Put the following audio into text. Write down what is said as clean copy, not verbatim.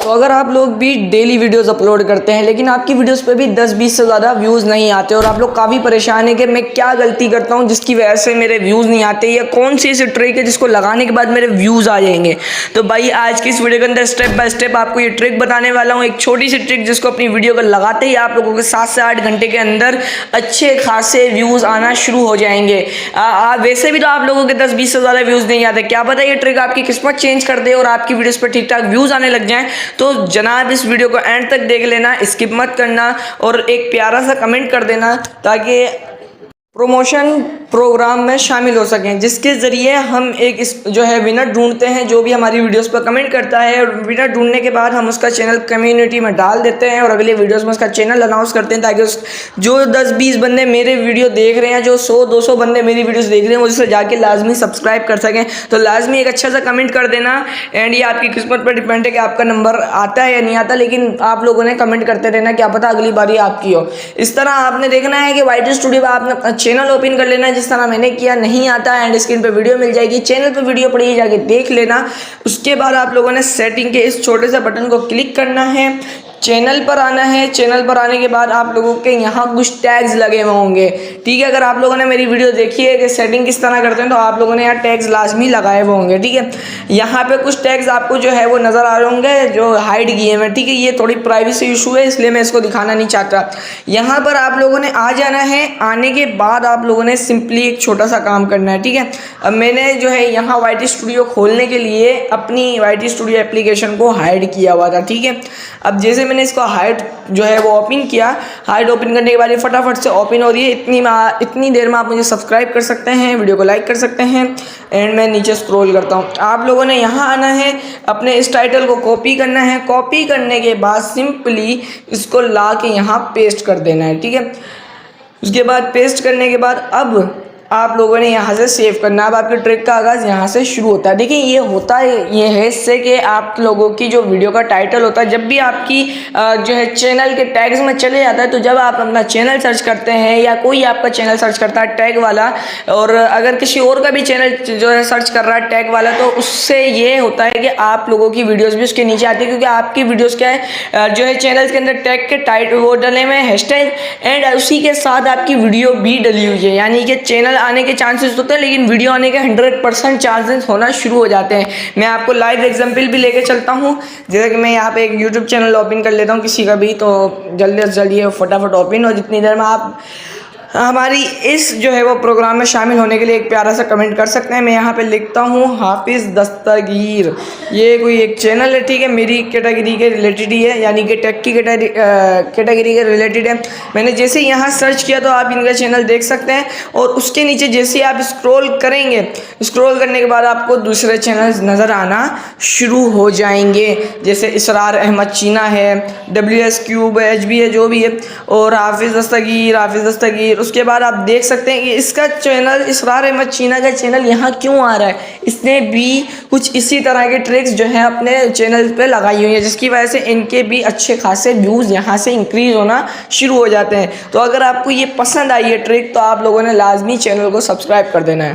तो अगर आप लोग भी डेली वीडियोस अपलोड करते हैं लेकिन आपकी वीडियोस पे भी 10-20 से ज़्यादा व्यूज़ नहीं आते और आप लोग काफ़ी परेशान हैं कि मैं क्या गलती करता हूं जिसकी वजह से मेरे व्यूज़ नहीं आते, या कौन सी ऐसी ट्रिक है जिसको लगाने के बाद मेरे व्यूज़ आ जाएंगे, तो भाई आज की इस वीडियो के अंदर स्टेप बाय स्टेप आपको ये ट्रिक बताने वाला हूँ। एक छोटी सी ट्रिक जिसको अपनी वीडियो को लगाते ही आप लोगों के 7 से 8 घंटे के अंदर अच्छे खासे व्यूज़ आना शुरू हो जाएंगे। वैसे भी तो आप लोगों के 10-20 से ज़्यादा व्यूज़ नहीं आते, क्या पता ये ट्रिक आपकी किस्मत चेंज कर दे और आपकी वीडियोस पर ठीक ठाक व्यूज़ आने लग जाएं। तो जनाब इस वीडियो को एंड तक देख लेना, स्किप मत करना और एक प्यारा सा कमेंट कर देना ताकि प्रमोशन प्रोग्राम में शामिल हो सकें, जिसके ज़रिए हम एक इस जो है विनर ढूंढते हैं जो भी हमारी वीडियोस पर कमेंट करता है। और विनर ढूंढने के बाद हम उसका चैनल कम्युनिटी में डाल देते हैं और अगले वीडियोस में उसका चैनल अनाउंस करते हैं ताकि जो 10-20 बंदे मेरे वीडियो देख रहे हैं, जो 100-200 बंदे मेरी वीडियोस देख रहे हैं, वो उससे जाके लाजमी सब्सक्राइब कर सकें। तो लाजमी एक अच्छा सा कमेंट कर देना एंड ये आपकी किस्मत पर डिपेंड है कि आपका नंबर आता है या नहीं आता, लेकिन आप लोगों ने कमेंट करते रहना, क्या पता अगली बारी आपकी हो। इस तरह आपने देखना है कि YT स्टूडियो पर आपने अपना चैनल ओपन कर लेना जिस तरह मैंने किया। नहीं आता एंड स्क्रीन पे वीडियो मिल जाएगी, चैनल पे वीडियो पड़ी है, जाके देख लेना। उसके बाद आप लोगों ने सेटिंग के इस छोटे से बटन को क्लिक करना है, चैनल पर आना है। चैनल पर आने के बाद आप लोगों के यहाँ कुछ टैग्स लगे हुए होंगे, ठीक है। अगर आप लोगों ने मेरी वीडियो देखी है कि सेटिंग किस तरह करते हैं तो आप लोगों ने यहाँ टैग्स लाजमी लगाए हुए होंगे, ठीक है। यहाँ पे कुछ टैग्स आपको जो है वो नज़र आ रहे होंगे जो हाइड किए हुए, ठीक है। ये थोड़ी प्राइवेसी इशू है इसलिए मैं इसको दिखाना नहीं चाहता। यहाँ पर आप लोगों ने आ जाना है। आने के बाद आप लोगों ने सिंपली एक छोटा सा काम करना है, ठीक है। अब मैंने जो है यहाँ YT स्टूडियो खोलने के लिए अपनी YT स्टूडियो एप्लीकेशन को हाइड किया हुआ था, ठीक है। अब जैसे मैंने इसको हाइड जो है वो ओपन किया, हाइड ओपन करने के बाद ये फटाफट से ओपन हो रही है। इतनी देर में आप मुझे सब्सक्राइब कर सकते हैं, वीडियो को लाइक कर सकते हैं एंड मैं नीचे स्क्रॉल करता हूँ। आप लोगों ने यहाँ आना है, अपने इस टाइटल को कॉपी करना है। कॉपी करने के बाद सिंपली इसको ला के यहाँ पेस्ट कर देना है, ठीक है। उसके बाद पेस्ट करने के बाद अब आप लोगों ने यहाँ से सेव करना। अब आपके ट्रिक का आगाज़ यहाँ से शुरू होता है। देखिए ये होता है ये है इससे कि आप लोगों की जो वीडियो का टाइटल होता है, जब भी आपकी जो है चैनल के टैग्स में चले जाता है, तो जब आप अपना चैनल सर्च करते हैं या कोई आपका चैनल सर्च करता है टैग वाला, और अगर किसी और का भी चैनल जो है सर्च कर रहा है टैग वाला, तो उससे ये होता है कि आप लोगों की वीडियोस भी उसके नीचे आती है, क्योंकि आपकी वीडियोस क्या है जो है चैनल के अंदर टैग के टाइटल वो डले हुए हैं हैशटैग, एंड उसी के साथ आपकी वीडियो भी डली हुई है। यानी कि चैनल आने के चांसेस होते हैं लेकिन वीडियो आने के 100% चांसेस होना शुरू हो जाते हैं। मैं आपको लाइव एग्जांपल भी लेके चलता हूं। जैसे कि मैं यहाँ पे एक यूट्यूब चैनल ओपन कर लेता हूं किसी का भी, तो जल्दी से जल्दी फटाफट ओपन हो। जितनी देर में आप हमारी इस जो है वो प्रोग्राम में शामिल होने के लिए एक प्यारा सा कमेंट कर सकते हैं। मैं यहाँ पे लिखता हूँ हाफिज़ दस्तगीर। ये कोई एक चैनल है, ठीक है, मेरी कैटेगरी के रिलेटेड ही है, यानी कि टेक की कैटेगरी के रिलेटेड है। मैंने जैसे ही यहाँ सर्च किया तो आप इनका चैनल देख सकते हैं, और उसके नीचे जैसे आप स्क्रॉल करेंगे, स्क्रॉल करने के बाद आपको दूसरे चैनल नज़र आना शुरू हो जाएंगे। जैसे इसरार अहमद चीना है, WS क्यूब HB है, जो भी है, और हाफिज़ दस्तगीर। उसके बाद आप देख सकते हैं कि इसका चैनल इसरार अहमद चीना का चैनल यहाँ क्यों आ रहा है। इसने भी कुछ इसी तरह के ट्रिक्स जो है अपने चैनल पे लगाई हुई है, जिसकी वजह से इनके भी अच्छे खासे व्यूज़ यहाँ से इंक्रीज होना शुरू हो जाते हैं। तो अगर आपको ये पसंद आई है ट्रिक तो आप लोगों ने लाजमी चैनल को सब्सक्राइब कर देना है।